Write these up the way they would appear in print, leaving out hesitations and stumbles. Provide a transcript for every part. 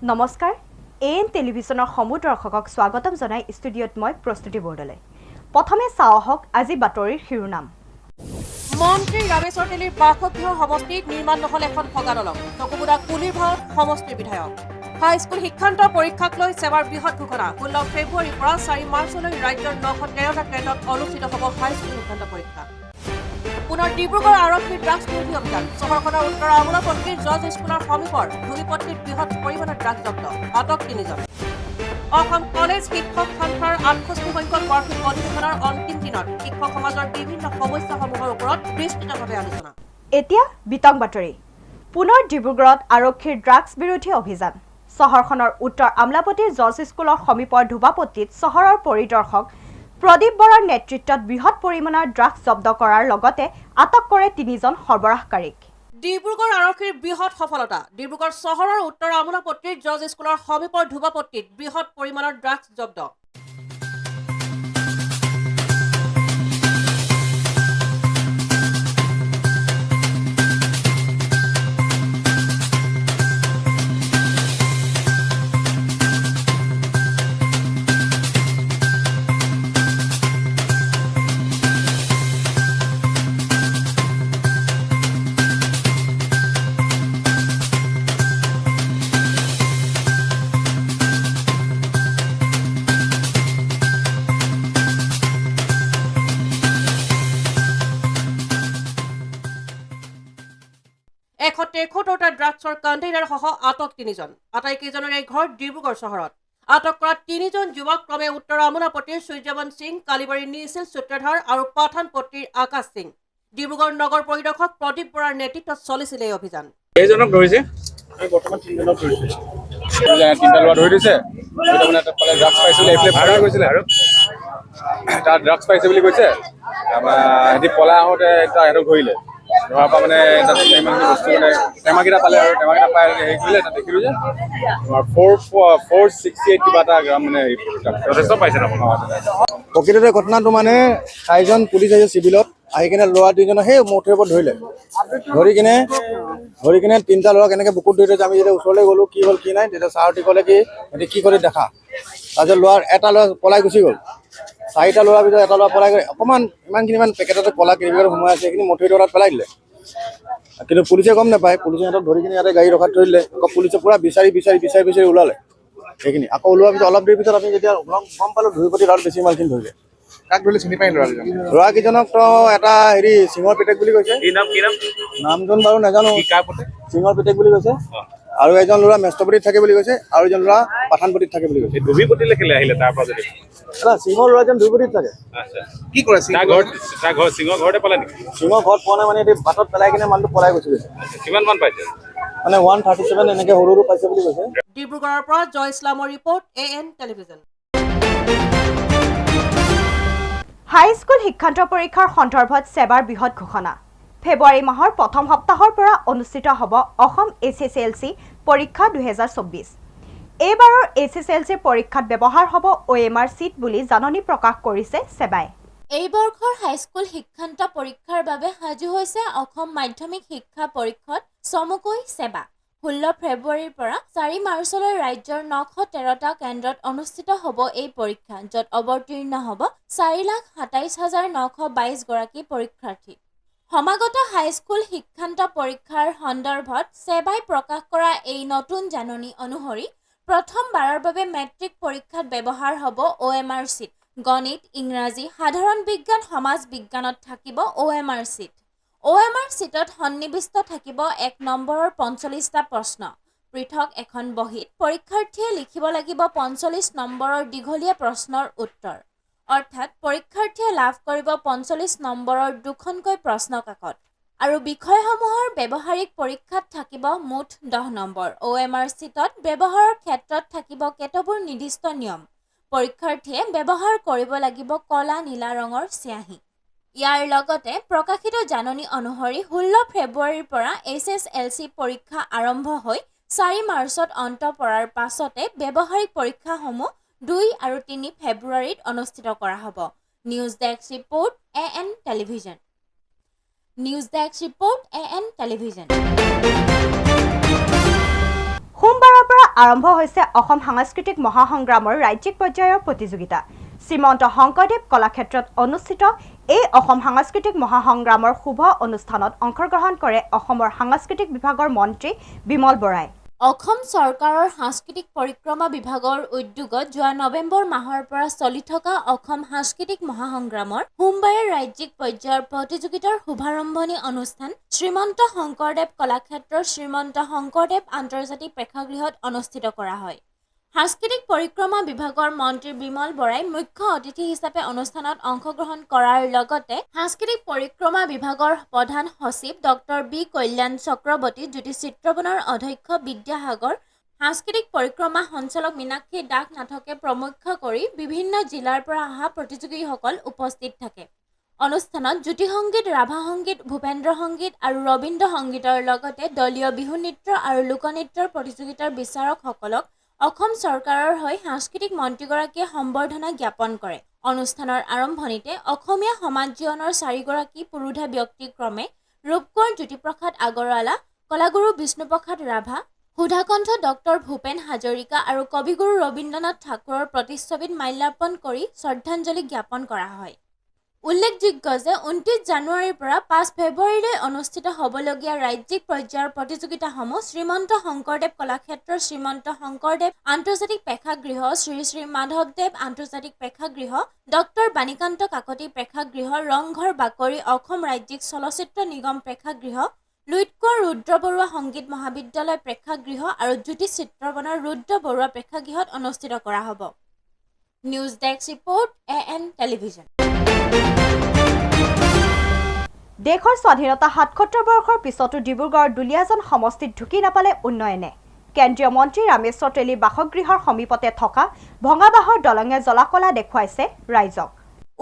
নমস্কাৰ এএন টেলিভিছনৰ সমূহ দৰ্শকক স্বাগতম জনাই ষ্টুডিঅ'ত মই প্ৰস্তুতি বৰদলৈ প্ৰথমে চাওহক আজি বাতৰিৰ শিৰোনাম মন্ত্ৰী ৰামেশ্বৰ তেলীৰ বাসগৃহ সমষ্টিত নিৰ্মাণ নহল এখন ফগা দলং চকুমুদা কুলিৰ ভাৰত সমষ্টিৰ বিধায়ক হাইস্কুল শিক্ষান্ত পৰীক্ষাক লৈ সেৱাৰ বৃহৎ ঘোষণা 16 ফেব্ৰুৱাৰীৰ পৰা 4 মাৰ্চলৈ ৰাজ্যৰ 913টা কেন্দ্ৰত অনুষ্ঠিত হ'ব হাইস্কুল শিক্ষান্ত পৰীক্ষা পুনৰ ডিব্ৰুগড় আৰক্ষীৰ ড্ৰাগছ বিৰোধী অভিযান চহৰখনৰ উত্তৰ আমোলাপট্টিৰ জজ স্কুলৰ সমীপৰ ধুলিপট্টিত বৃহৎ পৰিমাণৰ ড্ৰাগছ জব্দ আটক 3 জন অসম কলেজ শিক্ষক সন্থাৰ 68 সংখ্যক বাৰ্ষিক অধিৱেশনৰ অন্তিম দিনত শিক্ষক সমাজৰ বিভিন্ন সমস্যাসমূহৰ ওপৰত বিস্তৃতভাৱে আলোচনা এতিয়া বিতং বাতৰি পুনৰ ডিব্ৰুগড়ত আৰক্ষীৰ ড্ৰাগছ বিৰোধী অভিযান চহৰখনৰ উত্তৰ আমোলাপট্টিৰ জজ স্কুলৰ সমীপৰ ধুবাপট্টিত চহৰৰ পৰিদৰ্শক প্ৰদীপ বৰাৰ নেতৃত্বত বৃহৎ পৰিমাণৰ ড্ৰাগছ জব্দ কৰাৰ লগতে আটক কৰে 3 জন সৰবৰাহকাৰীক ডিব্ৰুগড় আৰক্ষীৰ বৃহৎ সফলতা ডিব্ৰুগড় চহৰৰ উত্তৰ আমোলাপট্টিৰ জজ স্কুলৰ সমীপৰ ধুবাপট্টিত বৃহৎ পৰিমাণৰ ড্ৰাগছ জব্দ ড্ৰাগছৰ কণ্টেইনাৰ সহ আটক 3 জন আটাইকেইজনৰে ঘৰ ডিব্ৰুগড় চহৰত আটক কৰা 3 জন যুৱক ক্ৰমে উত্তৰ আমোলাপট্টিৰ সূৰ্যবন সিং কালিবাৰীৰ নিছিল সূত্ৰধাৰ আৰু পাঠানপট্টিৰ আকাশ সিং ডিব্ৰুগড় নগৰ পৰিদৰ্শক প্ৰদীপ বৰাৰ নেতৃত্বত চলিছিল এই অভিযান এইজনক ধৰিছে বৰ্তমান 3 জনক ধৰিছে 3টা লোৱা ধৰি দিছে এটা মানে এটা পালে ড্ৰাগছ পাইছিলে এইফালে ভাড়া গৈছিলে আৰু এটা ড্ৰাগছ পাইছে বুলি কৈছে হেতি পলা আহোঁতে এটা হেতক ধৰিলে ধৰাৰ পৰা মানে তাত ইমান বস্তু মানে টেমাকেইটা পালে আৰু টেমাকেইটা পাই হেৰি কৰিলে তাত দেখিলোঁ যে তোমাৰ 468 কিবা এটা গ্ৰাম মানে যথেষ্ট পাইছে প্ৰকৃততে ঘটনাটো মানে 4জন পুলিচ আহিছে চিভিলত আহি কিনে ল'ৰা 2জনে সেই মঠৰ ওপৰত ধৰিলে ধৰি কিনে 3টা ল'ৰাক এনেকৈ বুকুত ধৰি থৈছে আমি যেতিয়া ওচৰলৈ গ'লোঁ কি হ'ল কি নাই তেতিয়া ছাৰহঁতে ক'লে কি সিহঁতে কি কৰি দেখা তাৰপিছত এটা ল'ৰা পলাই গুচি গ'ল 4টা ল'ৰাৰ ভিতৰত এটা ল'ৰা পলাই গৈ অকণমান ইমানখিনিমান পেকেটতে পলা কেৰিবেগত সোমাই আছে সেইখিনি মঠৰি দৰাত পেলাই দিলে কিন্তু পুলিচে গম নাপায় পুলিচে সিহঁতক ধৰি কিনে ইয়াতে গাড়ী ৰখাত থৈ দিলে আকৌ পুলিচে পূৰা বিচাৰি ওলালে সেইখিনি আকৌ ওলোৱাৰ পিছত অলপ দেৰি পিছত আমি যেতিয়া গম পালোঁ ধুইপতি তাত বেছি মালখিনি ধৰিলে কাক ধৰিলে চিনি পাই ল'ৰাকেইজনক তো এটা হেৰি সিঙৰ পিতেক বুলি কৈছে নামজন বাৰু নাজানো সিঙৰ পিতেক বুলি কৈছে আৰু এজন ল'ৰা মেষ্টপতিত থাকে বুলি কৈছে আৰু এজন ল'ৰা পাঠানপতিত থাকে বুলি কৈছে ধুবিপতিলৈ কেলে আহিলে তাৰ পৰা যদি সিঙৰ ল'ৰাজন ধুবিপতিত থাকে কি কৰে সিঙৰ ঘৰতে পালে নেকি সিঙৰ ঘৰত পোৱা নাই মানে এতিয়া বাটত পেলাই কিনে মানুহটো পলাই গুচি গৈছে কিমান মান পাইছে মানে 137 এনেকে সৰু পাইছে বুলি কৈছে ডিব্ৰুগড়ৰ পৰা জয় ইছলামৰ ৰিপৰ্ট এএন টেলিভিছন হাইস্কুল শিক্ষান্ত পৰীক্ষাৰ সন্দৰ্ভত সেৱাৰ বৃহৎ ঘোষণা ফেব্ৰুৱাৰী মাহৰ প্ৰথম সপ্তাহৰ পৰা অনুষ্ঠিত হ'ব অসম এছএছএলচি পৰীক্ষা 2024 এইবাৰৰ এছএছএলচি পৰীক্ষাত ব্যৱহাৰ হ'ব OMR চিট বুলি জাননী প্ৰকাশ কৰিছে সেৱাই এই বৰ্ষৰ হাইস্কুল শিক্ষান্ত পৰীক্ষাৰ বাবে সাজু হৈছে অসম মাধ্যমিক শিক্ষা পৰিষদ চমুকৈ সেৱা 16 ফেব্ৰুৱাৰীৰ পৰা 4 মাৰ্চলৈ ৰাজ্যৰ 913টা কেন্দ্ৰত অনুষ্ঠিত হ'ব এই পৰীক্ষা য'ত অৱতীৰ্ণ হ'ব 4,27,922 গৰাকী পৰীক্ষাৰ্থী সমাগত হাইস্কুল শিক্ষান্ত পৰীক্ষাৰ সন্দৰ্ভত সেৱাই প্ৰকাশ কৰা এই নতুন জাননী অনুসৰি প্ৰথমবাৰৰ বাবে মেট্ৰিক পৰীক্ষাত ব্যৱহাৰ হ'ব OMR চিট গণিত ইংৰাজী সাধাৰণ বিজ্ঞান সমাজ বিজ্ঞানত থাকিব OMR চিট OMR চিটত সন্নিৱিষ্ট থাকিব 1 নম্বৰৰ 45টা প্ৰশ্ন পৃথক এখন বহীত পৰীক্ষাৰ্থীয়ে লিখিব লাগিব 45 নম্বৰৰ দীঘলীয়া প্ৰশ্নৰ উত্তৰ অৰ্থাৎ পৰীক্ষাৰ্থীয়ে লাভ কৰিব 45 নম্বৰৰ দুখনকৈ প্ৰশ্ন কাকত আৰু বিষয়সমূহৰ ব্যৱহাৰিক পৰীক্ষাত থাকিব মুঠ 10 নম্বৰ OMR চিটত ব্যৱহাৰৰ ক্ষেত্ৰত থাকিব কেতবোৰ নিৰ্দিষ্ট নিয়ম পৰীক্ষাৰ্থীয়ে ব্যৱহাৰ কৰিব লাগিব কলা নীলা ৰঙৰ চিয়াহী ইয়াৰ লগতে প্ৰকাশিত জাননী অনুসৰি 16 ফেব্ৰুৱাৰীৰ পৰা SSLC পৰীক্ষা আৰম্ভ হৈ 4 মাৰ্চত অন্ত পৰাৰ পাছতে ব্যৱহাৰিক পৰীক্ষাসমূহ 2 আৰু 3 ফেব্ৰুৱাৰীত অনুষ্ঠিত কৰা হ'ব news desk report AN television সোমবাৰৰ পৰা আৰম্ভ হৈছে অসম সাংস্কৃতিক মহাসংগ্ৰামৰ ৰাজ্যিক পৰ্যায়ৰ প্ৰতিযোগিতা। শ্ৰীমন্ত শংকৰদেৱ কলাক্ষেত্ৰত অনুষ্ঠিত এই অসম সাংস্কৃতিক মহাসংগ্ৰামৰ শুভ অনুষ্ঠানত অংশগ্ৰহণ কৰে অসমৰ সাংস্কৃতিক বিভাগৰ মন্ত্ৰী বিমল বৰাই। অসম চৰকাৰৰ সাংস্কৃতিক পৰিক্ৰমা বিভাগৰ উদ্যোগত যোৱা নৱেম্বৰ মাহৰ পৰা চলি থকা অসম সাংস্কৃতিক মহাসংগ্ৰামৰ সোমবাৰে ৰাজ্যিক পৰ্যায়ৰ প্ৰতিযোগিতাৰ শুভাৰম্ভণি অনুষ্ঠান শ্ৰীমন্ত শংকৰদেৱ কলাক্ষেত্ৰৰ শ্ৰীমন্ত শংকৰদেৱ আন্তৰ্জাতিক প্ৰেক্ষাগৃহত অনুষ্ঠিত কৰা হয়। সাংস্কৃতিক পৰিক্ৰমা বিভাগৰ মন্ত্ৰী বিমল বৰাই মুখ্য অতিথি হিচাপে অনুষ্ঠানত অংশগ্ৰহণ কৰাৰ লগতে সাংস্কৃতিক পৰিক্ৰমা বিভাগৰ প্ৰধান সচিব ডক্টৰ বি কল্যাণ চক্ৰৱৰ্তী, জ্যোতি চিত্ৰবনৰ অধ্যক্ষ বিদ্যাসাগৰ, সাংস্কৃতিক পৰিক্ৰমা সঞ্চালক মীনাক্ষী দাস নাথকে প্ৰমুখ কৰি বিভিন্ন জিলাৰ পৰা অহা প্ৰতিযোগীসকল উপস্থিত থাকে। অনুষ্ঠানত জ্যোতি সংগীত, ৰাভা সংগীত, ভূপেন্দ্ৰ সংগীত আৰু ৰবীন্দ্ৰ সংগীতৰ লগতে দলীয় বিহু নৃত্য আৰু লোকনৃত্যৰ প্ৰতিযোগিতাৰ বিচাৰকসকলক অসম চৰকাৰৰ হৈ সাংস্কৃতিক মন্ত্ৰীগৰাকীয়ে সম্বৰ্ধনা জ্ঞাপন কৰে। অনুষ্ঠানৰ আৰম্ভণিতে অসমীয়া সমাজ জীৱনৰ 4গৰাকী পুৰোধা ব্যক্তিক্ৰমে ৰূপকোঁৱৰ জ্যোতিপ্ৰসাদ আগৰৱালা, কলাগুৰু বিষ্ণুপ্ৰসাদ ৰাভা, সুধাকণ্ঠ ডক্টৰ ভূপেন হাজৰিকা আৰু কবিগুৰু ৰবীন্দ্ৰনাথ ঠাকুৰৰ প্ৰতিচ্ছবিত মাল্যাৰ্পণ কৰি শ্ৰদ্ধাঞ্জলি জ্ঞাপন কৰা হয়। উল্লেখযোগ্য যে 29 জানুৱাৰীৰ পৰা 5 ফেব্ৰুৱাৰীলৈ অনুষ্ঠিত হ'বলগীয়া ৰাজ্যিক পৰ্যায়ৰ প্ৰতিযোগিতাসমূহ শ্ৰীমন্ত শংকৰদেৱ কলাক্ষেত্ৰৰ শ্ৰীমন্ত শংকৰদেৱ আন্তৰ্জাতিক প্ৰেক্ষাগৃহ, শ্ৰী শ্ৰী মাধৱদেৱ আন্তৰ্জাতিক প্ৰেক্ষাগৃহ, ডক্টৰ বাণীকান্ত কাকতি প্ৰেক্ষাগৃহ, ৰংঘৰ বাকৰি অসম ৰাজ্যিক চলচ্চিত্ৰ নিগম প্ৰেক্ষাগৃহ, লুইতকৰ ৰুদ্ৰ বৰুৱা সংগীত মহাবিদ্যালয় প্ৰেক্ষাগৃহ আৰু জ্যোতি চিত্ৰবনৰ ৰুদ্ৰ বৰুৱা প্ৰেক্ষাগৃহত অনুষ্ঠিত কৰা হ'ব। News desk report AN television. দেশৰ স্বাধীনতা ৭৭ বৰ্ষৰ পিছতো ডিব্ৰুগড়ৰ দুলীয়াজান সমষ্টিত ঢুকি নাপালে উন্নয়নে। কেন্দ্ৰীয় মন্ত্ৰী ৰামেশ্বৰ তেলীৰ বাসগৃহৰ সমীপতে থকা ভঙা বাঁহৰ দলঙে জ্বলা-কলা দেখুৱাইছে ৰাইজক।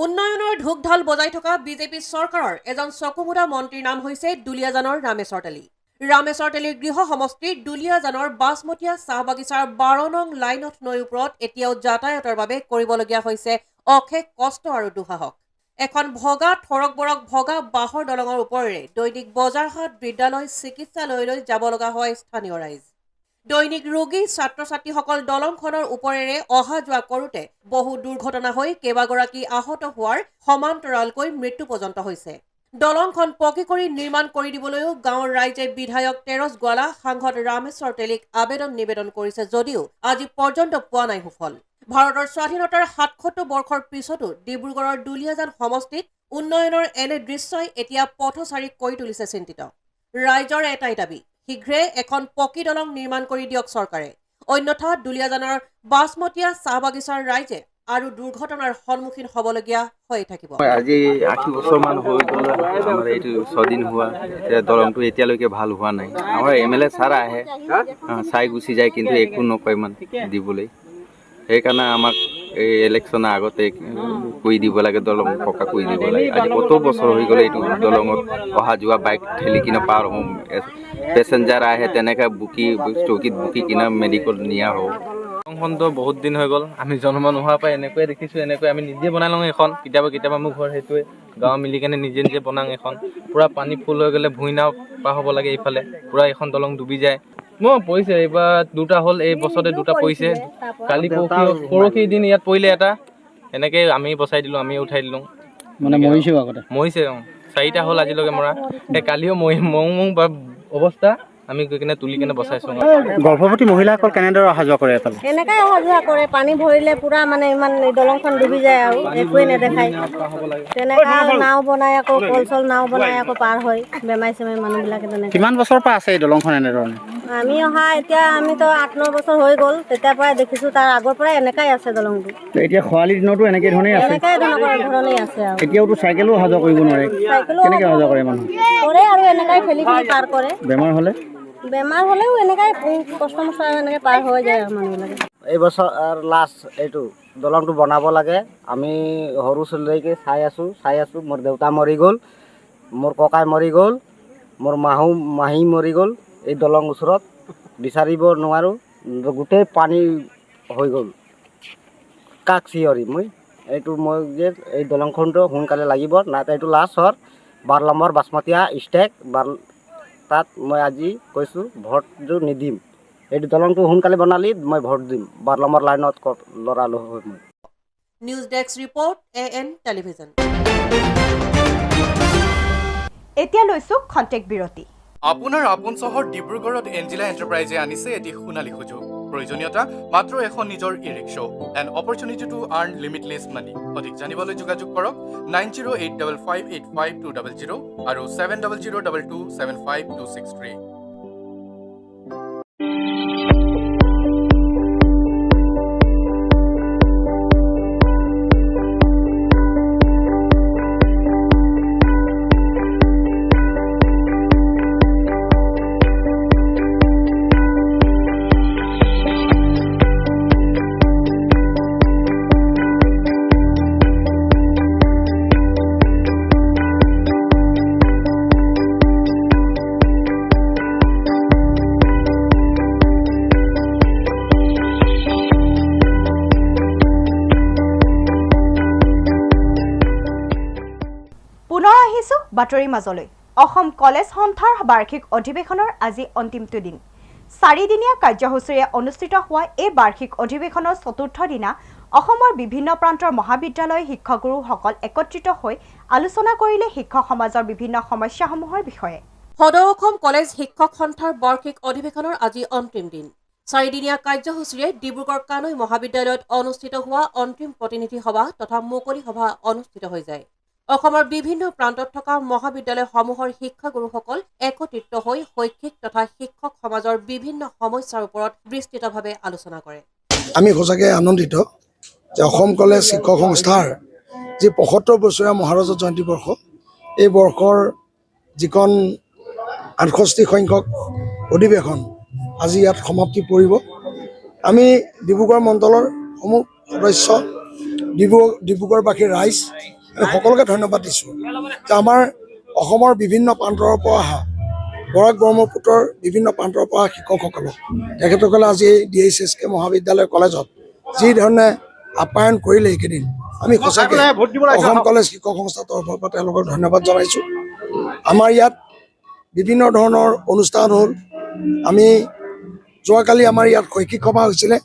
উন্নয়নৰ ঢোক-ঢাল বজাই থকা বিজেপি চৰকাৰৰ এজন চকুমুদা মন্ত্ৰীৰ নাম হৈছে দুলীয়াজানৰ ৰামেশ্বৰ তেলী। ৰামেশ্বৰ তেলীৰ গৃহ সমষ্টিৰ দুলীয়াজানৰ বাছমতীয়া চাহ বাগিচাৰ 12 নং লাইনত নৈৰ ওপৰত এতিয়াও যাতায়াতৰ বাবে কৰিবলগীয়া হৈছে অশেষ কষ্ট আৰু দুঃসাহস। এখন ভগা থৰক-বৰক ভগা বাঁহৰ দলঙৰ ওপৰেৰে দৈনিক বজাৰ হাট, বিদ্যালয়, চিকিৎসালয়লৈ যাব লগা হয় স্থানীয় ৰাইজ। দৈনিক ৰোগী, ছাত্ৰ-ছাত্ৰীসকল দলংখনৰ ওপৰেৰে অহা যোৱা কৰোঁতে বহু দুৰ্ঘটনা হৈ কেইবাগৰাকী আহত হোৱাৰ সমান্তৰালকৈ মৃত্যু পৰ্যন্ত হৈছে। দলংখন পকী কৰি নিৰ্মাণ কৰি দিবলৈও গাঁৱৰ ৰাইজে বিধায়ক তেৰছ গোৱালা, সাংসদ ৰামেশ্বৰ তেলীক নিবেদন কৰিছে যদিও আজি পৰ্যন্ত পোৱা নাই সুফল। ভাৰতৰ স্বাধীনতাৰ ৭৭ বৰ্ষৰ পিছতো ডিব্ৰুগড়ৰ দুলীয়াজান সমষ্টিত উন্নয়নৰ এনে দৃশ্যই এতিয়া পথচাৰীক কৰি তুলিছে চিন্তিত। ৰাইজৰ এটাই দাবী, শীঘ্ৰে এখন পকী দলং নিৰ্মাণ কৰি দিয়ক চৰকাৰে, অন্যথা দুলীয়াজানৰ বাছমতীয়া চাহ বাগিচাৰ ৰাইজে আৰু দুৰ্ঘটনাৰ সন্মুখীন হ'বলগীয়া হৈ থাকিব। আজি 80 বছৰমান হৈ গ'ল আমাৰ এইটো 6 দিন হোৱা, এতিয়া দলংটো এতিয়ালৈকে ভাল হোৱা নাই। আমাৰ MLA ছাৰ আহে, চাই গুচি যায়, কিন্তু একো নকয় ইমান দিবলৈ। সেইকাৰণে আমাক এই ইলেকশ্যনৰ আগতে কৰি দিব লাগে, দলং পকা কৰি দিব লাগে। আজি কত বছৰ হৈ গ'ল এইটো দলঙত অহা যোৱা বাইক ঠেলি কিনে পাৰ হওঁ, পেচেঞ্জাৰ আহে তেনেকৈ চকীত বুকি কিনে মেডিকেল নিয়া হ'ব। দলংখনটো বহুত দিন হৈ গ'ল, আমি জন্ম নোহোৱাৰ পৰা এনেকৈয়ে দেখিছোঁ, এনেকৈ আমি নিজে বনাই লওঁ এখন। কেতিয়াবা মোৰ ঘৰ সেইটোৱে, গাঁও মিলি কেনে নিজে বনাওঁ এখন। পূৰা পানী ফুল হৈ গ'লে ভূঁই নাও পাৰ হ'ব লাগে, এইফালে পূৰা এখন দলং ডুবি যায়। মোৰ পৰিছে এইবাৰ 2টা হ'ল, এই বছৰতে 2টা পৰিছে। কালি পৰহি দিন ইয়াত পৰিলে এটা, এনেকৈ আমি বচাই দিলোঁ, আমি উঠাই দিলোঁ। মানে মৰিছে আগতে, মৰিছে 4টা হ'ল আজিলৈকে মৰা। এই কালিও মৰো অৱস্থা, আমি গৈ কিনে তুলি কিনে বচাইছোঁ। গৰ্ভৱতী মহিলাসকল কেনেদৰে অহা যোৱা কৰে এফালে? এনেকাই অহা যোৱা কৰে, পানী ভৰিলে পুৰা মানে ইমান দলংখন ডুবি যায় আৰু একোৱে নেদেখায়। তেনেকা নাও বনাই আকৌ কল-চল নাও বনাই আকৌ পাৰ হয় বেমাৰী-চেমাৰী মানুহবিলাকে। তেনেকৈ কিমান বছৰৰ পৰা আছে এই দলংখন এনেধৰণে? আমি অহা এতিয়া আমিতো 8-9 বছৰ হৈ গ'ল, তেতিয়াৰ পৰাই দেখিছোঁ। তাৰ আগৰ পৰাই এনেকাই আছে দলংটো। এতিয়া খৰালি দিনতো এনেকৈ ধৰণেই আছে? এনেকাই ধৰণেই আছে আৰু এতিয়াওতো চাইকেলো অহা যোৱা কৰিব নোৱাৰে, কেনেকৈ অহা যোৱা কৰে মানুহ? কৰে আৰু এনেকাই ঠেলি পাৰ কৰে। বেমাৰ হ'লেও এনেকাই কষ্ট মষ্ট এনেকৈ পাৰ হৈ যায় আৰু মানুহবিলাকে। এই বছৰ লাষ্ট এইটো দলংটো বনাব লাগে। আমি সৰু ছোৱালীলৈকে চাই আছোঁ। মোৰ দেউতা মৰি গ'ল, মোৰ ককাই মৰি গ'ল, মোৰ মাহী মৰি গ'ল। এই দলং ওচৰত বিচাৰিব নোৱাৰোঁ, গোটেই পানী হৈ গ'ল। কাক চিঞৰি মই যে এই দলংখনটো সোনকালে লাগিব না, এইটো লাষ্ট হ'ল 12 নম্বৰ বাছমতীয়া ষ্টেক। তাত মই আজি কৈছোঁ ভোটটো নিদিম, এইটো দলংটো সোনকালে বনালি মই ভোট দিম 12 নম্বৰ লাইনত লৰালো হয় মই news desk report AN television. এতিয়া লৈছোঁ খন্তেক বিৰতি। আপোনাৰ আপোন চহৰ ডিব্ৰুগড়ত এঞ্জিলা এণ্টাৰপ্ৰাইজে আনিছে এটি সোণালী সুযোগ। প্ৰয়োজনীয়তা মাত্ৰ এখন নিজৰ e-rickshaw and opportunity to earn limitless money. অধিক জানিবলৈ যোগাযোগ কৰক 9085585200 আৰু 7002275263। পুনৰ আহিছোঁ বাতৰিৰ মাজলৈ। অসম কলেজ সন্থাৰ বাৰ্ষিক অধিৱেশনৰ আজি অন্তিমটো দিন। 4দিনীয়া কাৰ্যসূচীৰে অনুষ্ঠিত হোৱা এই বাৰ্ষিক অধিৱেশনৰ চতুৰ্থ দিনা অসমৰ বিভিন্ন প্ৰান্তৰ মহাবিদ্যালয় শিক্ষাগুৰুসকল একত্ৰিত হৈ আলোচনা কৰিলে শিক্ষক সমাজৰ বিভিন্ন সমস্যাসমূহৰ বিষয়ে। সদৌ অসম কলেজ শিক্ষক সন্থাৰ বাৰ্ষিক অধিৱেশনৰ আজি অন্তিম দিন। 4দিনীয়া কাৰ্যসূচীৰে ডিব্ৰুগড় কানৈ মহাবিদ্যালয়ত অনুষ্ঠিত হোৱা অন্তিম প্ৰতিনিধি সভা তথা মুকলি সভা অনুষ্ঠিত হৈ যায়। অসমৰ বিভিন্ন প্ৰান্তত থকা মহাবিদ্যালয়সমূহৰ শিক্ষাগুৰুসকল একত্ৰিত হৈ শৈক্ষিক তথা শিক্ষক সমাজৰ বিভিন্ন সমস্যাৰ ওপৰত বিস্তৃতভাৱে আলোচনা কৰে। আমি সঁচাকৈ আনন্দিত যে অসম কলেজ শিক্ষক সংস্থাৰ যি ৭৫ বছৰীয়া মহাৰজত জয়ন্তী বৰ্ষ, এই বৰ্ষৰ যিখন ৬৮ সংখ্যক অধিৱেশন আজি ইয়াত সমাপ্তি পৰিব। আমি ডিব্ৰুগড় মণ্ডলৰ সমূহ সদস্য, ডিব্ৰুগড়বাসীৰ ৰাইজ সকলোকে ধন্যবাদ দিছোঁ যে আমাৰ অসমৰ বিভিন্ন প্ৰান্তৰ পৰা অহা বৰাক ব্ৰহ্মপুত্ৰৰ বিভিন্ন প্ৰান্তৰ পৰা শিক্ষকসকলক তেখেতসকলে আজি DHSK মহাবিদ্যালয় কলেজত যি ধৰণে আপ্যায়ন কৰিলে এইকেইদিন, আমি সঁচাকৈ অসম কলেজ শিক্ষক সংস্থাৰ তৰফৰ পৰা তেওঁলোকক ধন্যবাদ জনাইছোঁ। আমাৰ ইয়াত বিভিন্ন ধৰণৰ অনুষ্ঠান হ'ল। আমি যোৱাকালি আমাৰ ইয়াত শৈক্ষিক সভা হৈছিলে।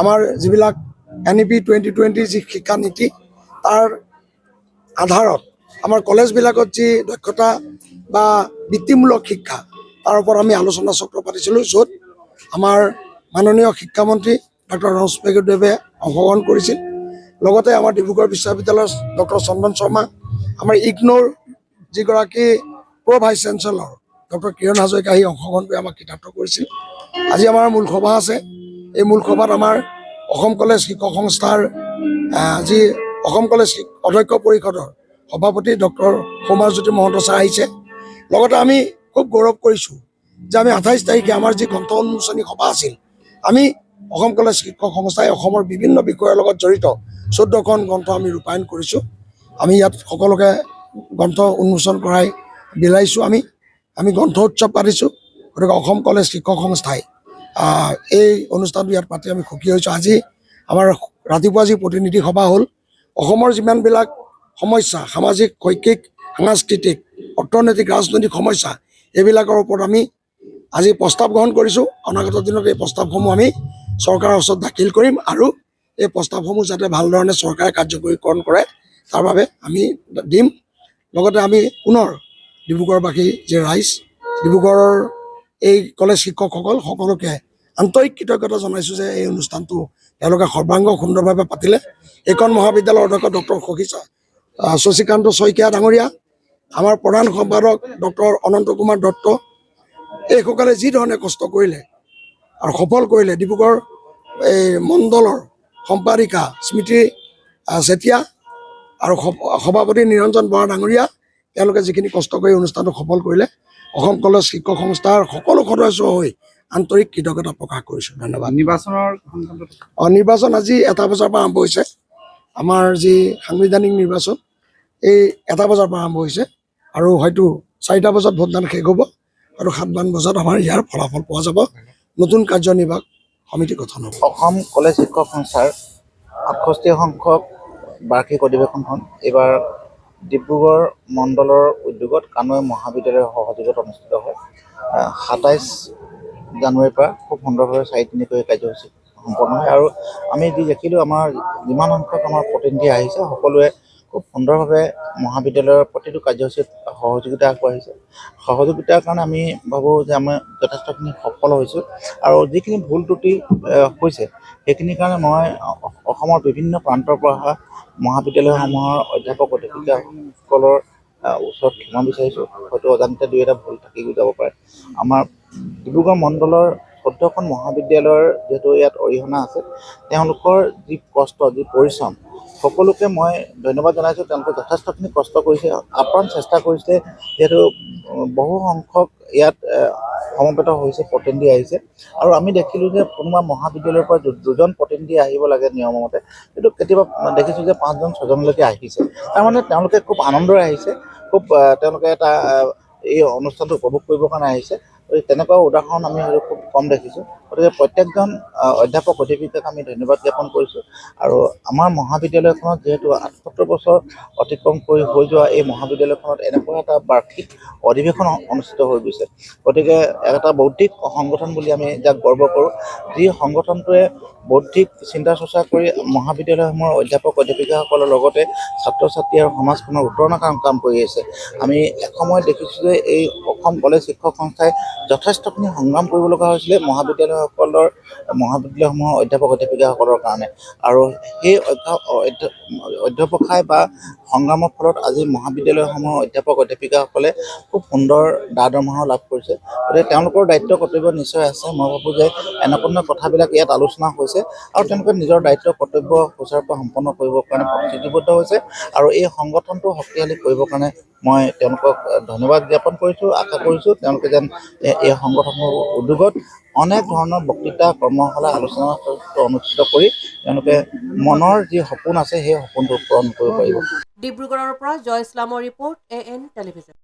আমাৰ যিবিলাক NEP 2020 যি শিক্ষা নীতি, তাৰ আধাৰত আমাৰ কলেজবিলাকত যি দক্ষতা বা বৃত্তিমূলক শিক্ষা, তাৰ ওপৰত আমি আলোচনা চক্ৰ পাতিছিলোঁ, য'ত আমাৰ মাননীয় শিক্ষামন্ত্ৰী ডক্টৰ ৰমেশ পেগুদেৱে অংশগ্ৰহণ কৰিছিল। লগতে আমাৰ ডিব্ৰুগড় বিশ্ববিদ্যালয়ৰ ডক্টৰ চন্দন শৰ্মা, আমাৰ ইগন'ৰ যিগৰাকী ভাইচ চেঞ্চেলৰ ডক্টৰ কিৰণ হাজৰিকা আহি অংশগ্ৰহণ কৰি আমাক কৃতাৰ্থ কৰিছিল। আজি আমাৰ মূল সভা আছে। এই মূল সভাত আমাৰ অসম কলেজ শিক্ষক সংস্থাৰ যি অসম কলেজ অধ্যক্ষ পৰিষদৰ সভাপতি ডক্টৰ সৌম্যজ্যোতি মহন্ত ছাৰ আহিছে। লগতে আমি খুব গৌৰৱ কৰিছোঁ যে আমি 28 তাৰিখে আমাৰ যি গ্ৰন্থ উন্মোচনী সভা আছিল, আমি অসম কলেজ শিক্ষক সংস্থাই অসমৰ বিভিন্ন বিষয়ৰ লগত জড়িত 14খন গ্ৰন্থ আমি ৰূপায়ণ কৰিছোঁ। আমি ইয়াত সকলোকে গ্ৰন্থ উন্মোচন কৰাই বিলাইছোঁ। আমি গ্ৰন্থ উৎসৱ পাতিছোঁ। গতিকে অসম কলেজ শিক্ষক সংস্থাই এই অনুষ্ঠানটো ইয়াত পাতি আমি সুখী হৈছোঁ। আজি আমাৰ ৰাতিপুৱা যি প্ৰতিনিধি সভা হ'ল, অসমৰ যিমানবিলাক সমস্যা, সামাজিক, শৈক্ষিক, সাংস্কৃতিক, অৰ্থনৈতিক, ৰাজনৈতিক সমস্যা, এইবিলাকৰ ওপৰত আমি আজি প্ৰস্তাৱ গ্ৰহণ কৰিছোঁ। অনাগত দিনত এই প্ৰস্তাৱসমূহ আমি চৰকাৰৰ ওচৰত দাখিল কৰিম আৰু এই প্ৰস্তাৱসমূহ যাতে ভালধৰণে চৰকাৰে কাৰ্যকৰীকৰণ কৰে তাৰ বাবে আমি দিম। লগতে আমি পুনৰ ডিব্ৰুগড়বাসী যে ৰাইজ, ডিব্ৰুগড়ৰ এই কলেজ শিক্ষকসকল সকলোকে আন্তৰিক কৃতজ্ঞতা জনাইছোঁ যে এই অনুষ্ঠানটো তেওঁলোকে সৰ্বাংগ সুন্দৰভাৱে পাতিলে। এইখন মহাবিদ্যালয়ৰ অধ্যক্ষ ডক্টৰ শশীকান্ত শইকীয়া ডাঙৰীয়া, আমাৰ প্ৰধান সম্পাদক ডক্টৰ অনন্ত কুমাৰ দত্ত, এইসকলে যি ধৰণে কষ্ট কৰিলে আৰু সফল কৰিলে, ডিব্ৰুগড় এই মণ্ডলৰ সম্পাদিকা স্মৃতি চেতিয়া আৰু সভাপতি নিৰঞ্জন বৰা ডাঙৰীয়া, তেওঁলোকে যিখিনি কষ্ট কৰি অনুষ্ঠানটো সফল কৰিলে, অসম কলেজ শিক্ষক সংস্থাৰ সকলো সদস্য হৈ আন্তৰিক কৃতজ্ঞতা প্ৰকাশ কৰিছোঁ। ধন্যবাদ। নিৰ্বাচন আজি 1 বজাৰ পৰা আৰম্ভ হৈছে। আমাৰ যি সাংবিধানিক নিৰ্বাচন, এই 1 বজাৰ পৰা আৰম্ভ হৈছে আৰু হয়তো 4টা বজাত ভোটদান শেষ হ'ব আৰু 7মান বজাত আমাৰ ইয়াৰ ফলাফল পোৱা যাব। নতুন কাৰ্যনিৰ্বাহক সমিতি গঠন হ'ব। অসম কলেজ শিক্ষক সংস্থাৰ 68 সংখ্যক বাৰ্ষিক অধিৱেশনখন এইবাৰ ডিব্ৰুগড় মণ্ডলৰ উদ্যোগত কানৈ মহাবিদ্যালয়ৰ সহযোগত অনুষ্ঠিত হয়। 27 জানুৱাৰীৰ পৰা খুব সুন্দৰভাৱে 4-3কৈ কাৰ্যসূচী সম্পন্ন হয় আৰু আমি যি দেখিলোঁ আমাৰ যিমান সংখ্যক আমাৰ প্ৰতিনিধি আহিছে সকলোৱে খুব সুন্দৰভাৱে মহাবিদ্যালয়ৰ প্ৰতিটো কাৰ্যসূচীত সহযোগিতা আগবঢ়াইছে। সহযোগিতাৰ কাৰণে আমি ভাবোঁ যে আমি যথেষ্টখিনি সফল হৈছোঁ আৰু যিখিনি ভুল ত্ৰুটি হৈছে সেইখিনিৰ কাৰণে মই অসমৰ বিভিন্ন প্ৰান্তৰ পৰা অহা মহাবিদ্যালয়সমূহৰ অধ্যাপক অধ্যাপিকাসকলৰ ওচৰত ক্ষমা বিচাৰিছোঁ। হয়তো অজানিতে 2-এটা ভুল থাকি যাব পাৰে। আমাৰ ডিব্ৰুগড় মণ্ডলৰ 14খন মহাবিদ্যালয়ৰ যিহেতু ইয়াত অৰিহণা আছে, তেওঁলোকৰ যি কষ্ট, যি পৰিশ্ৰম, সকলোকে মই ধন্যবাদ জনাইছোঁ। তেওঁলোকে যথেষ্টখিনি কষ্ট কৰিছে, আপ্ৰাণ চেষ্টা কৰিছে। যিহেতু বহু সংখ্যক ইয়াত সমবেত হৈছে, প্ৰতিনিধি আহিছে আৰু আমি দেখিলোঁ যে কোনোবা মহাবিদ্যালয়ৰ পৰা 2জন প্ৰতিনিধি আহিব লাগে নিয়মমতে, কিন্তু কেতিয়াবা দেখিছোঁ যে 5জন 6জনলৈকে আহিছে। তাৰমানে তেওঁলোকে খুব আনন্দৰে আহিছে, খুব তেওঁলোকে এটা এই অনুষ্ঠানটো উপভোগ কৰিবৰ কাৰণে আহিছে। তেনেকুৱা উদাহৰণ আমি হয়তো খুব কম দেখিছোঁ। গতিকে প্ৰত্যেকজন অধ্যাপক অধ্যাপিকাক আমি ধন্যবাদ জ্ঞাপন কৰিছোঁ আৰু আমাৰ মহাবিদ্যালয়খনত যিহেতু 78 বছৰ অতিক্ৰম কৰি হৈ যোৱা এই মহাবিদ্যালয়খনত এনেকুৱা এটা বাৰ্ষিক অধিৱেশন অনুষ্ঠিত হৈ গৈছে। গতিকে এটা বৌদ্ধিক সংগঠন বুলি আমি যাক গৰ্ব কৰোঁ, যি সংগঠনটোৱে বৌদ্ধিক চিন্তা চৰ্চা কৰি মহাবিদ্যালয়সমূহৰ অধ্যাপক অধ্যাপিকাসকলৰ লগতে ছাত্ৰ ছাত্ৰী আৰু সমাজখনৰ উত্তৰণৰ কাম কৰি আছে। আমি এসময়ত দেখিছোঁ যে এই অসম কলেজ শিক্ষক সংস্থাই যথেষ্টখিনি সংগ্ৰাম কৰিব লগা হৈছিলে মহাবিদ্যালয়সমূহৰ অধ্যাপক অধ্যাপিকাসকলৰ কাৰণে আৰু সেই অধ্যৱসায় বা সংগ্ৰামৰ ফলত আজি মহাবিদ্যালয়সমূহৰ অধ্যাপক অধ্যাপিকাসকলে খুব সুন্দৰ দৰমহাও লাভ কৰিছে। গতিকে তেওঁলোকৰ দায়িত্ব কৰ্তব্য নিশ্চয় আছে। মই ভাবোঁ যে এনেকুৱা কথাবিলাক ইয়াত আলোচনা হৈছে আৰু তেওঁলোকে নিজৰ দায়িত্ব কৰ্তব্য সুচাৰুৰূপে সম্পন্ন কৰিবৰ কাৰণে প্ৰতিশ্ৰুতিবদ্ধ হৈছে আৰু এই সংগঠনটো শক্তিশালী কৰিবৰ কাৰণে মই তেওঁলোকক ধন্যবাদ জ্ঞাপন কৰিছোঁ। আশা কৰিছোঁ তেওঁলোকে যেন এই সংগঠনৰ উদ্যোগত অনেক ধৰণৰ বক্তৃতা, কৰ্মশালা, আলোচনা অনুষ্ঠিত কৰি তেওঁলোকে মনৰ যি সপোন আছে সেই সপোনটো পূৰণ কৰিব পাৰিব। ডিব্ৰুগড়ৰ পৰা জয় ইছলামৰ ৰিপৰ্ট, AN টেলিভিজন।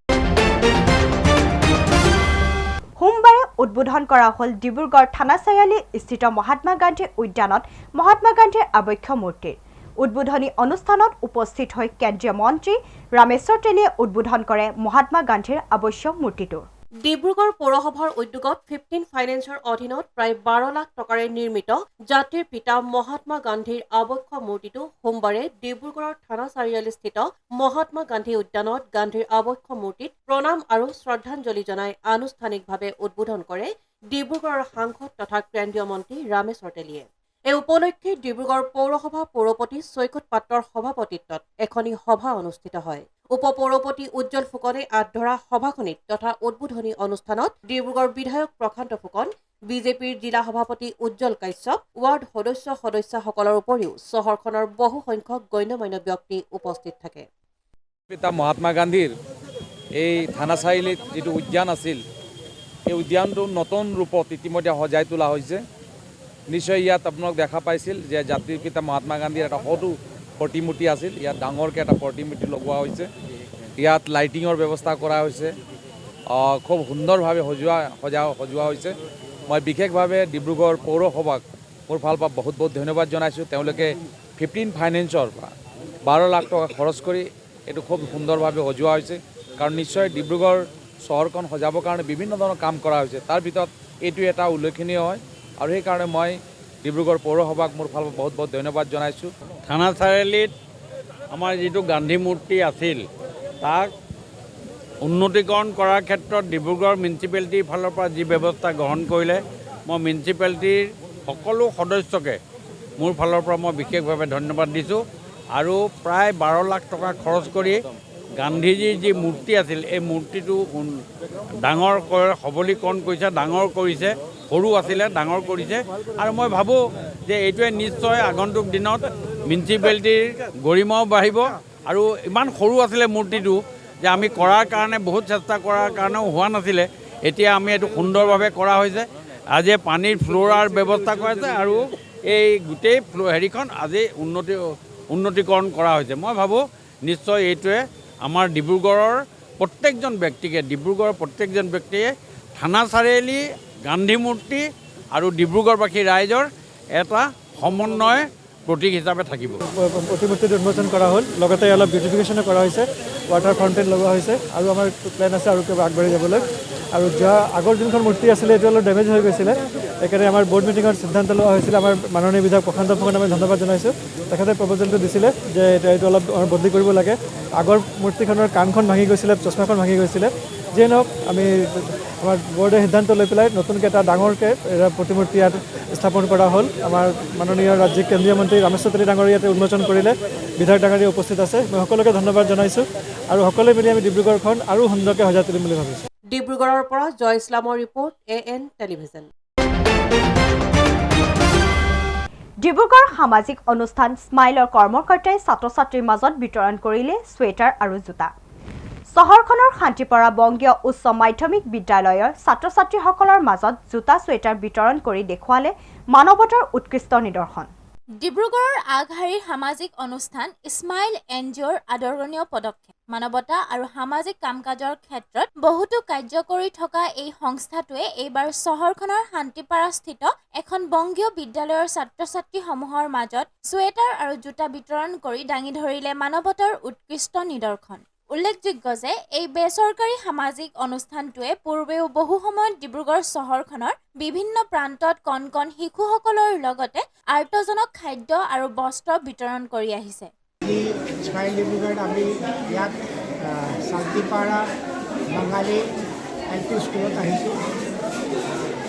সোমবাৰে উদ্বোধন কৰা হ'ল ডিব্ৰুগড় থানা চাৰিআলি স্থিত মহাত্মা গান্ধী উদ্যানত মহাত্মা গান্ধীৰ আবক্ষ মূৰ্তিৰ উদ্বোধনী অনুষ্ঠানত উপস্থিত হৈ কেন্দ্ৰীয় মন্ত্ৰী ৰামেশ্বৰ তেলীয়ে উদ্বোধন কৰে মহাত্মা গান্ধীৰ আৱশ্যক মূৰ্তিটো। ডিব্ৰুগড় পৌৰসভাৰ উদ্যোগত 15 ফাইনেন্সৰ অধীনত প্ৰায় 12 লাখ টকাৰে নিৰ্মিত জাতিৰ পিতা মহাত্মা গান্ধীৰ আবক্ষ মূৰ্তিটো সোমবাৰে ডিব্ৰুগড়ৰ থানা চাৰিআলিস্থিত মহাত্মা গান্ধী উদ্যানত গান্ধীৰ আবক্ষ মূৰ্তিত প্ৰণাম আৰু শ্ৰদ্ধাঞ্জলি জনাই আনুষ্ঠানিকভাৱে উদ্বোধন কৰে ডিব্ৰুগড়ৰ সাংসদ তথা কেন্দ্ৰীয় মন্ত্ৰী ৰামেশ্বৰ তেলীয়ে। এই উপলক্ষে ডিব্ৰুগড় পৌৰসভা পৌৰপতি চৈকত পাত্ৰৰ সভাপতিত্বত এখনি সভা অনুষ্ঠিত হয়। উপ পৌৰপতি উজ্জ্বল ফুকনে আগধৰা সভাখনিত তথা উদ্বোধনী অনুষ্ঠানত ডিব্ৰুগড় বিধায়ক প্ৰশান্ত ফুকন, বিজেপিৰ জিলা সভাপতি উজ্জ্বল কাশ্যপ, ৱাৰ্ড সদস্যসকলৰ উপৰিও চহৰখনৰ বহু সংখ্যক গণ্যমান্য ব্যক্তি উপস্থিত থাকে। পিতা মহাত্মা গান্ধীৰ এই থানা চাৰিআলিত যিটো উদ্যান আছিল, এই উদ্যানটো নতুন ৰূপত ইতিমধ্যে সজাই তোলা হৈছে। নিশ্চয় ইয়াত আপোনালোক দেখা পাইছিল যে জাতিৰ পিতা মহাত্মা গান্ধীৰ এটা সৰু প্ৰতিমূৰ্তি আছিল। ইয়াত ডাঙৰকৈ এটা প্ৰতিমূৰ্তি লগোৱা হৈছে। ইয়াত লাইটিঙৰ ব্যৱস্থা কৰা হৈছে। খুব সুন্দৰভাৱে সজোৱা হৈছে। মই বিশেষভাৱে ডিব্ৰুগড় পৌৰসভাক মোৰ ফালৰ পৰা বহুত বহুত ধন্যবাদ জনাইছোঁ। তেওঁলোকে 15 ফাইনেন্সৰ পৰা 12 লাখ টকা খৰচ কৰি এইটো খুব সুন্দৰভাৱে সজোৱা হৈছে। কাৰণ নিশ্চয় ডিব্ৰুগড় চহৰখন সজাবৰ কাৰণে বিভিন্ন ধৰণৰ কাম কৰা হৈছে। তাৰ ভিতৰত এইটো এটা উল্লেখনীয় হয় আৰু সেইকাৰণে মই ডিব্ৰুগড় পৌৰসভাক মোৰ ফালৰ পৰা বহুত বহুত ধন্যবাদ জনাইছোঁ। থানা চাৰিআলিত আমাৰ যিটো গান্ধী মূৰ্তি আছিল তাক উন্নতিকৰণ কৰাৰ ক্ষেত্ৰত ডিব্ৰুগড় মিউনিচিপেলিটিৰ ফালৰ পৰা যি ব্যৱস্থা গ্ৰহণ কৰিলে, মই মিউনিচিপেলিটিৰ সকলো সদস্যকে মোৰ ফালৰ পৰা মই বিশেষভাৱে ধন্যবাদ দিছোঁ। আৰু প্ৰায় 12 লাখ টকা খৰচ কৰি গান্ধীজীৰ যি মূৰ্তি আছিল এই মূৰ্তিটো ডাঙৰ সবলীকৰণ কৰিছে, ডাঙৰ কৰিছে। সৰু আছিলে, ডাঙৰ কৰিছে আৰু মই ভাবোঁ যে এইটোৱে নিশ্চয় আগন্তুক দিনত মিউনিচিপেলিটিৰ গৰিমাও বাঢ়িব। আৰু ইমান সৰু আছিলে মূৰ্তিটো যে আমি কৰাৰ কাৰণে বহুত চেষ্টা কৰাৰ কাৰণেও হোৱা নাছিলে। এতিয়া আমি এইটো সুন্দৰভাৱে কৰা হৈছে। আজি পানীৰ ফ্ল'ৰাৰ ব্যৱস্থা কৰাইছে আৰু এই গোটেই হেৰিখন আজি উন্নতিকৰণ কৰা হৈছে। মই ভাবোঁ নিশ্চয় এইটোৱে আমাৰ ডিব্ৰুগড়ৰ প্ৰত্যেকজন ব্যক্তিয়ে থানা চাৰিআলি, গান্ধী মূৰ্তি আৰু ডিব্ৰুগড়বাসী ৰাইজৰ এটা সমন্বয় প্ৰতীক হিচাপে থাকিব। প্ৰতিমূৰ্তিটো উন্মোচন কৰা হ'ল, লগতে অলপ বিউটিফিকেশ্যনো কৰা হৈছে, ৱাটাৰ ফাউণ্টেইন লগোৱা হৈছে আৰু আমাৰ প্লেন আছে আৰু কিবা আগবাঢ়ি যাবলৈ। আৰু আগৰ যোনখন মূৰ্তি আছিলে এইটো অলপ ডেমেজ হৈ গৈছিলে এইকাৰণে আমাৰ বোৰ্ড মিটিঙত সিদ্ধান্ত লোৱা হৈছিলে আমাৰ মাননীয় বিধায়ক প্ৰশান্ত ফুকনক আমি ধন্যবাদ জনাইছোঁ তেখেতে প্ৰপ'জেলটো দিছিলে যে এইটো অলপ বদলি কৰিব লাগে আগৰ মূৰ্তিখনৰ কাণখন ভাঙি গৈছিলে চশমাখন ভাঙি গৈছিলে যিয়ে নহওক আমি আমাৰ বৰ্ডে সিদ্ধান্ত লৈ পেলাই নতুনকৈ এটা ডাঙৰকৈ এটা প্ৰতিমূৰ্তি ইয়াত স্থাপন কৰা হ'ল আমাৰ মাননীয় ৰাজ্যিক কেন্দ্ৰীয় মন্ত্ৰী ৰামেশ্বৰ তেলী ডাঙৰীয়া ইয়াতে উন্মোচন কৰিলে বিধায়ক ডাঙৰীয়া উপস্থিত আছে মই সকলোকে ধন্যবাদ জনাইছোঁ আৰু সকলোৱে মিলি আমি ডিব্ৰুগড়খন আৰু সুন্দৰকৈ সজাই তুলিম বুলি ভাবিছোঁ ডিব্ৰুগড়ৰ পৰা জয় ইছলামৰ ৰিপৰ্ট AN টেলিভিজন ডিব্ৰুগড় সামাজিক অনুষ্ঠান স্মাইলৰ কৰ্মকৰ্তাই ছাত্ৰ ছাত্ৰীৰ মাজত বিতৰণ কৰিলে ছুৱেটাৰ আৰু জোতা চহৰখনৰ শান্তিপাৰা বংগীয় উচ্চ মাধ্যমিক বিদ্যালয়ৰ ছাত্ৰ ছাত্ৰীসকলৰ মাজত জোতা ছুৱেটাৰ বিতৰণ কৰি দেখুৱালে মানৱতাৰ উৎকৃষ্ট নিদৰ্শন ডিব্ৰুগড়ৰ আগশাৰীৰ সামাজিক অনুষ্ঠান স্মাইল NGOৰ আদৰণীয় পদক্ষেপ মানৱতা আৰু সামাজিক কাম-কাজৰ ক্ষেত্ৰত বহুতো কাৰ্য কৰি থকা এই সংস্থাটোৱে এইবাৰ চহৰখনৰ শান্তিপাৰাস্থিত এখন বংগীয় বিদ্যালয়ৰ ছাত্ৰ-ছাত্ৰীসমূহৰ মাজত ছুৱেটাৰ আৰু জোতা বিতৰণ কৰি দাঙি ধৰিলে মানৱতাৰ উৎকৃষ্ট নিদৰ্শন উল্লেখযোগ্য যে এই বেচৰকাৰী সামাজিক অনুষ্ঠানটোৱে পূৰ্বেও বহু সময়ত ডিব্ৰুগড় চহৰখনৰ বিভিন্ন প্ৰান্তত কণ কণ শিশুসকলৰ লগতে আৰ্তজনক খাদ্য আৰু বস্ত্ৰ বিতৰণ কৰি আহিছে স্মাইল ডিব্ৰুগড়ত আমি ইয়াত শান্তিপাৰা বাঙালী LP স্কুলত আহিছোঁ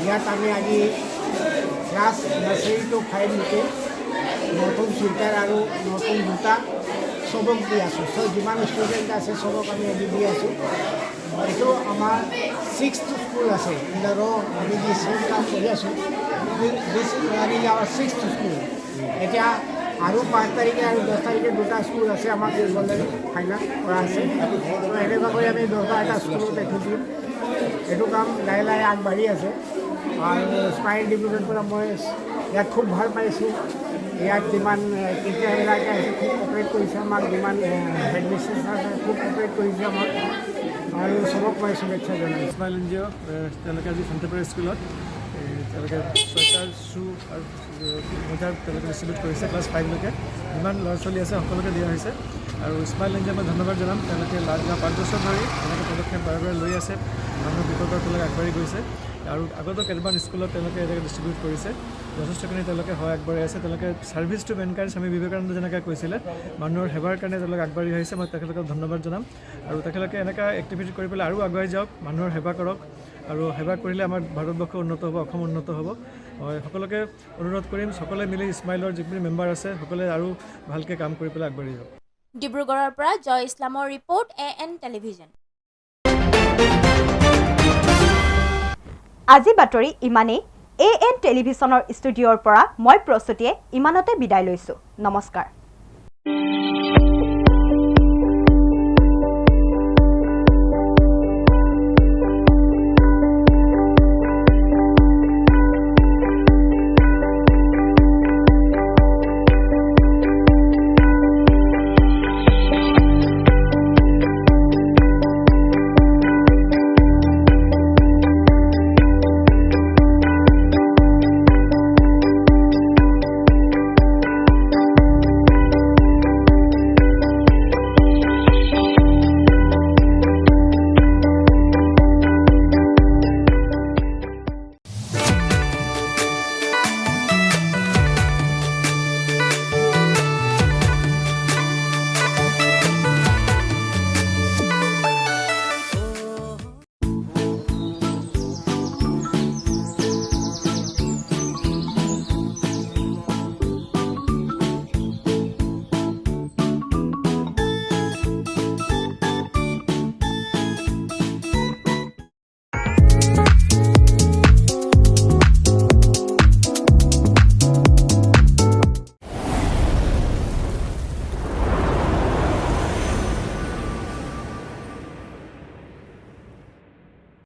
ইয়াত আমি আজি ক্লাছ নাৰ্চাৰী টু 5লৈকে নতুন ছুৱেটাৰ আৰু নতুন জোতা চবক দি আছোঁ যিমান ষ্টুডেণ্ট আছে চবক আমি আজি দি আছোঁ এইটো আমাৰ 6th স্কুল আছে আমি যি চেম কাম কৰি আছোঁ this is hour 6th school এতিয়া আৰু 5 তাৰিখে আৰু 10 তাৰিখে দুটা স্কুল আছে আমাক অলৰেডি ফাইনেল কৰা আছে ত' এনেকুৱা কৰি আমি 10টা এটা স্কুলত দেখি দিম এইটো কাম লাহে লাহে আগবাঢ়ি আছে আৰু স্মাইল ডিব্ৰুগড়ৰ পৰা মই ইয়াত খুব ভাল পাইছোঁ ইয়াত যিমান টিচাৰবিলাকে আছে খুব কপাৰেট কৰিছে আমাক যিমান হেডমিষ্ট্ৰেছ আছে খুব কপাৰেট কৰিছে আমাক আৰু চবক মই শুভেচ্ছা জনাইছোঁ স্মাইল NGO তেওঁলোকে আজি শান্তিপাৰা স্কুলত তেওঁলোকে ছুৱেটাৰ শ্বু আৰু মোজা তেওঁলোকে ডিষ্ট্ৰিবিউট কৰিছে ক্লাছ 5লৈকে যিমান ল'ৰা ছোৱালী আছে সকলোকে দিয়া হৈছে আৰু স্মাইল NGO মই ধন্যবাদ জনাম তেওঁলোকে যোৱা 5 বছৰ ধৰি এনেকৈ পদক্ষেপ বাৰে বাৰে লৈ আছে মানুহৰ বিপদৰ তেওঁলোকে আগবাঢ়ি গৈছে আৰু আগতো কেইটামান স্কুলত তেওঁলোকে এনেকৈ ডিষ্ট্ৰিবিউট কৰিছে যথেষ্টখিনি তেওঁলোকে সহায় আগবাঢ়ি আছে তেওঁলোকে service two mankind Swami Vivekananda যেনেকৈ কৈছিলে মানুহৰ সেৱাৰ কাৰণে তেওঁলোকে আগবাঢ়ি আহিছে মই তেখেতলোকক ধন্যবাদ জনাম আৰু তেখেতলোকে এনেকুৱা এক্টিভিটি কৰি পেলাই আৰু আগুৱাই যাওক মানুহৰ সেৱা কৰক আৰু সেৱা কৰিলে আমাৰ ভাৰতবৰ্ষ উন্নত হ'ব অসম উন্নত হ'ব মই সকলোকে অনুৰোধ কৰিম সকলোৱে মিলি স্মাইলৰ যিখিনি মেম্বাৰ আছে সকলোৱে আৰু ভালকৈ কাম কৰি পেলাই আগবাঢ়ি যাওক ডিব্ৰুগড়ৰ পৰা জয় ইছলামৰ ৰিপৰ্ট AN টেলিভিজন আজি বাতৰি ইমানেই AN টেলিভিছনৰ ষ্টুডিঅ'ৰ পৰা মই প্ৰস্তুতিয়ে ইমানতে বিদায় লৈছোঁ নমস্কাৰ